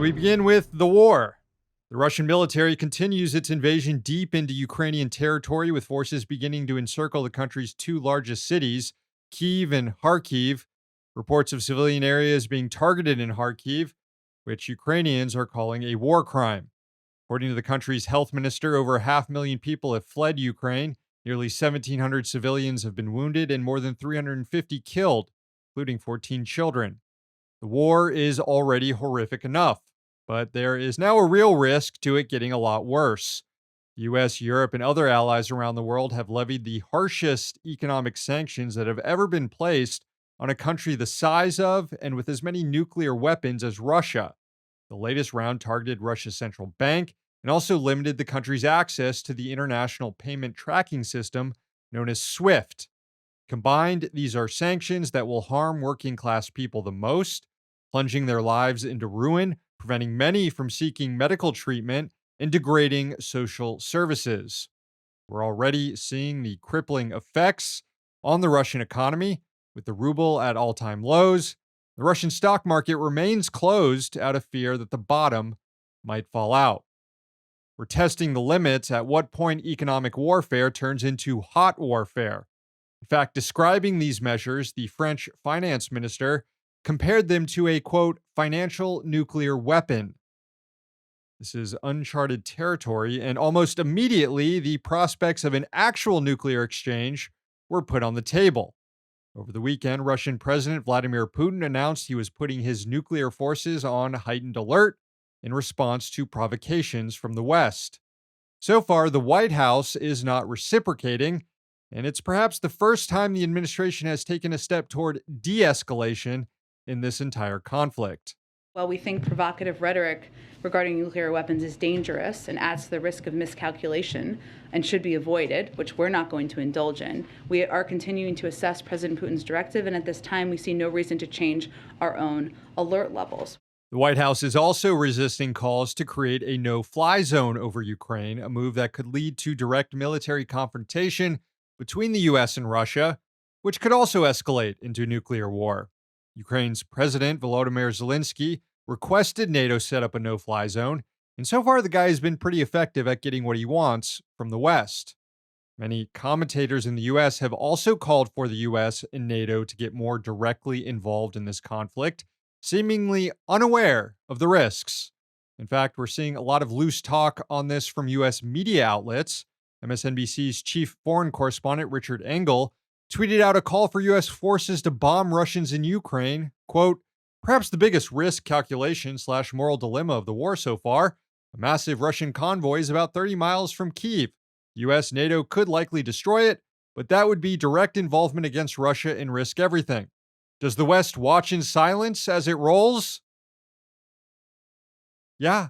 We begin with the war. The Russian military continues its invasion deep into Ukrainian territory, with forces beginning to encircle the country's two largest cities, Kyiv and Kharkiv. Reports of civilian areas being targeted in Kharkiv, which Ukrainians are calling a war crime. According to the country's health minister, over 500,000 people have fled Ukraine. Nearly 1,700 civilians have been wounded and more than 350 killed, including 14 children. The war is already horrific enough, but there is now a real risk to it getting a lot worse. The US, Europe, and other allies around the world have levied the harshest economic sanctions that have ever been placed on a country the size of and with as many nuclear weapons as Russia. The latest round targeted Russia's central bank and also limited the country's access to the international payment tracking system known as SWIFT. Combined, these are sanctions that will harm working class people the most, plunging their lives into ruin, preventing many from seeking medical treatment, and degrading social services. We're already seeing the crippling effects on the Russian economy, with the ruble at all time lows. The Russian stock market remains closed out of fear that the bottom might fall out. We're testing the limits at what point economic warfare turns into hot warfare. In fact, describing these measures, the French finance minister compared them to a, quote, financial nuclear weapon. This is uncharted territory, and almost immediately, the prospects of an actual nuclear exchange were put on the table. Over the weekend, Russian President Vladimir Putin announced he was putting his nuclear forces on heightened alert in response to provocations from the West. So far, the White House is not reciprocating, and it's perhaps the first time the administration has taken a step toward de escalation in this entire conflict. While we think provocative rhetoric regarding nuclear weapons is dangerous and adds to the risk of miscalculation and should be avoided, which we're not going to indulge in, we are continuing to assess President Putin's directive, and at this time, we see no reason to change our own alert levels. The White House is also resisting calls to create a no-fly zone over Ukraine, a move that could lead to direct military confrontation between the U.S. and Russia, which could also escalate into nuclear war. Ukraine's President Volodymyr Zelensky requested NATO set up a no-fly zone, and so far the guy has been pretty effective at getting what he wants from the West. Many commentators in the U.S. have also called for the U.S. and NATO to get more directly involved in this conflict, seemingly unaware of the risks. In fact, we're seeing a lot of loose talk on this from U.S. media outlets. MSNBC's chief foreign correspondent Richard Engel tweeted out a call for U.S. forces to bomb Russians in Ukraine. Quote, perhaps the biggest risk calculation / moral dilemma of the war so far. A massive Russian convoy is about 30 miles from Kyiv. U.S. NATO could likely destroy it, but that would be direct involvement against Russia and risk everything. Does the West watch in silence as it rolls? Yeah.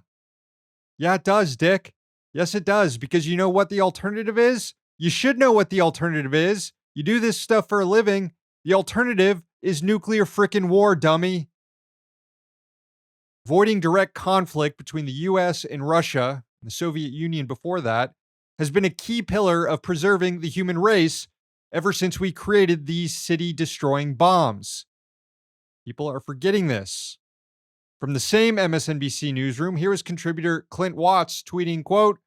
Yeah, it does, Dick. Yes, it does, because you know what the alternative is? You should know what the alternative is. You do this stuff for a living. The alternative is nuclear frickin' war, dummy. Avoiding direct conflict between the US and Russia, and the Soviet Union before that, has been a key pillar of preserving the human race ever since we created these city-destroying bombs. People are forgetting this. From the same MSNBC newsroom, here is contributor Clint Watts tweeting, quote,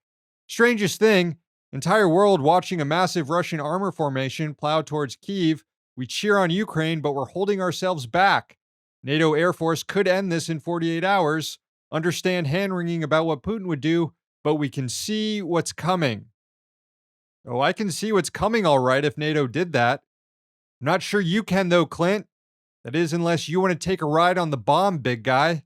strangest thing, entire world watching a massive Russian armor formation plow towards Kyiv. We cheer on Ukraine, but we're holding ourselves back. NATO Air Force could end this in 48 hours. Understand hand-wringing about what Putin would do, but we can see what's coming. Oh, I can see what's coming all right if NATO did that. I'm not sure you can, though, Clint. That is, unless you want to take a ride on the bomb, big guy.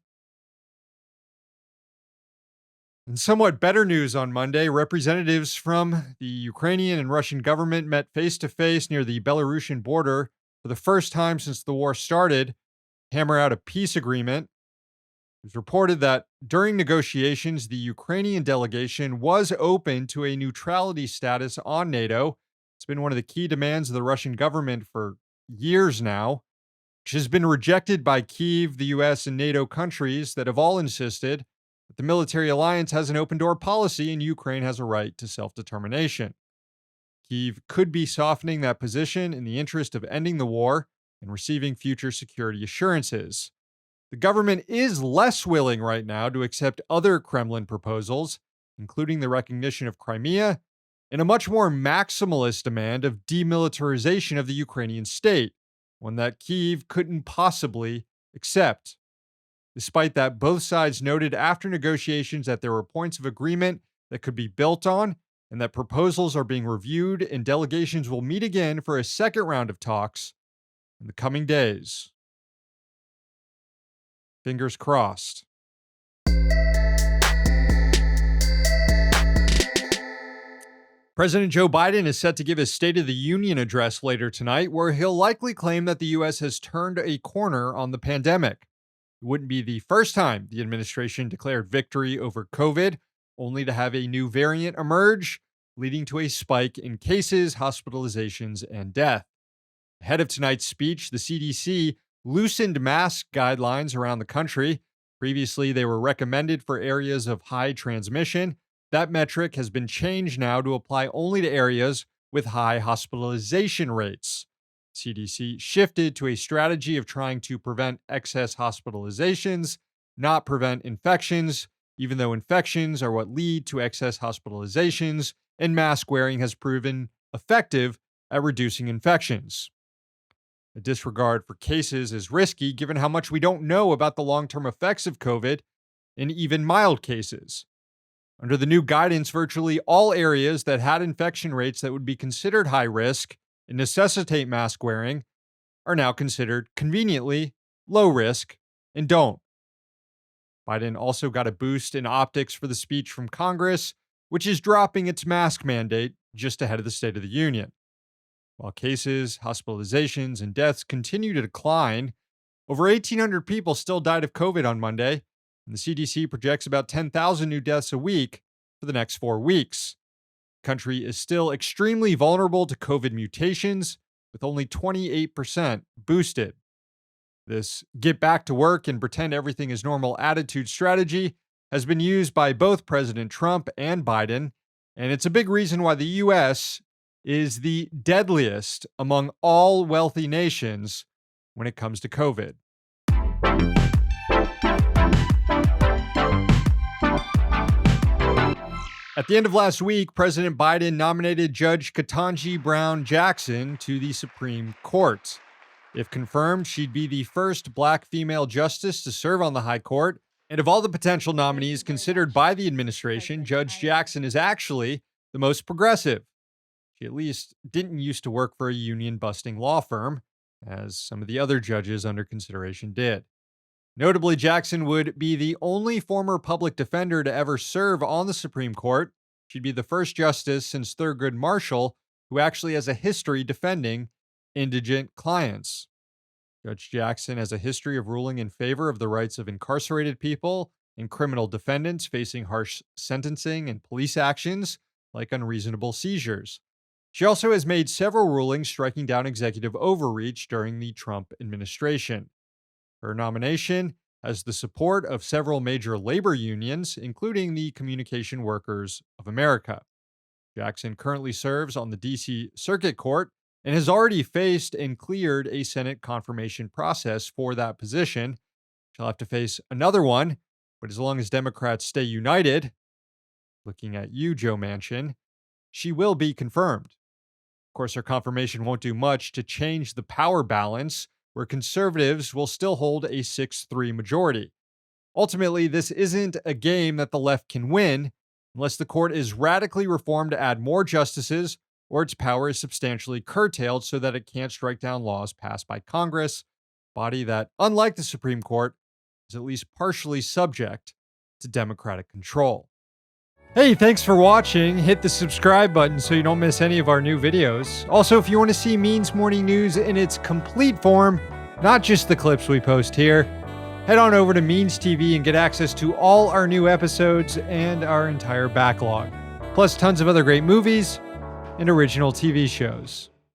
In somewhat better news on Monday, representatives from the Ukrainian and Russian government met face-to-face near the Belarusian border for the first time since the war started, hammer out a peace agreement. It was reported that during negotiations, the Ukrainian delegation was open to a neutrality status on NATO. It's been one of the key demands of the Russian government for years now, which has been rejected by Kyiv, the US, and NATO countries that have all insisted that the military alliance has an open-door policy and Ukraine has a right to self-determination. Kyiv could be softening that position in the interest of ending the war and receiving future security assurances. The government is less willing right now to accept other Kremlin proposals, including the recognition of Crimea and a much more maximalist demand of demilitarization of the Ukrainian state, one that Kyiv couldn't possibly accept. Despite that, both sides noted after negotiations that there were points of agreement that could be built on and that proposals are being reviewed and delegations will meet again for a second round of talks in the coming days. Fingers crossed. President Joe Biden is set to give his State of the Union address later tonight, where he'll likely claim that the U.S. has turned a corner on the pandemic. It wouldn't be the first time the administration declared victory over COVID, only to have a new variant emerge, leading to a spike in cases, hospitalizations, and death. Ahead of tonight's speech, the CDC loosened mask guidelines around the country. Previously, they were recommended for areas of high transmission. That metric has been changed now to apply only to areas with high hospitalization rates. CDC shifted to a strategy of trying to prevent excess hospitalizations, not prevent infections, even though infections are what lead to excess hospitalizations, and mask wearing has proven effective at reducing infections. A disregard for cases is risky given how much we don't know about the long-term effects of COVID in even mild cases. Under the new guidance, virtually all areas that had infection rates that would be considered high risk and necessitate mask wearing are now considered conveniently low risk and don't. Biden also got a boost in optics for the speech from Congress, which is dropping its mask mandate just ahead of the State of the Union. While cases, hospitalizations, and deaths continue to decline, over 1,800 people still died of COVID on Monday, and the CDC projects about 10,000 new deaths a week for the next 4 weeks. The country is still extremely vulnerable to COVID mutations, with only 28% boosted. This get back to work and pretend everything is normal attitude strategy has been used by both President Trump and Biden, and it's a big reason why the U.S. is the deadliest among all wealthy nations when it comes to COVID. At the end of last week, President Biden nominated Judge Ketanji Brown Jackson to the Supreme Court. If confirmed, she'd be the first Black female justice to serve on the High Court. And of all the potential nominees considered by the administration, Judge Jackson is actually the most progressive. She at least didn't used to work for a union-busting law firm, as some of the other judges under consideration did. Notably, Jackson would be the only former public defender to ever serve on the Supreme Court. She'd be the first justice since Thurgood Marshall who actually has a history defending indigent clients. Judge Jackson has a history of ruling in favor of the rights of incarcerated people and criminal defendants facing harsh sentencing and police actions like unreasonable seizures. She also has made several rulings striking down executive overreach during the Trump administration. Her nomination has the support of several major labor unions, including the Communication Workers of America. Jackson currently serves on the D.C. Circuit Court and has already faced and cleared a Senate confirmation process for that position. She'll have to face another one, but as long as Democrats stay united, looking at you, Joe Manchin, she will be confirmed. Of course, her confirmation won't do much to change the power balance, where conservatives will still hold a 6-3 majority. Ultimately, this isn't a game that the left can win unless the court is radically reformed to add more justices or its power is substantially curtailed so that it can't strike down laws passed by Congress, a body that, unlike the Supreme Court, is at least partially subject to Democratic control. Hey, thanks for watching. Hit the subscribe button so you don't miss any of our new videos. Also, if you want to see Means Morning News in its complete form, not just the clips we post here, head on over to Means TV and get access to all our new episodes and our entire backlog, plus tons of other great movies and original TV shows.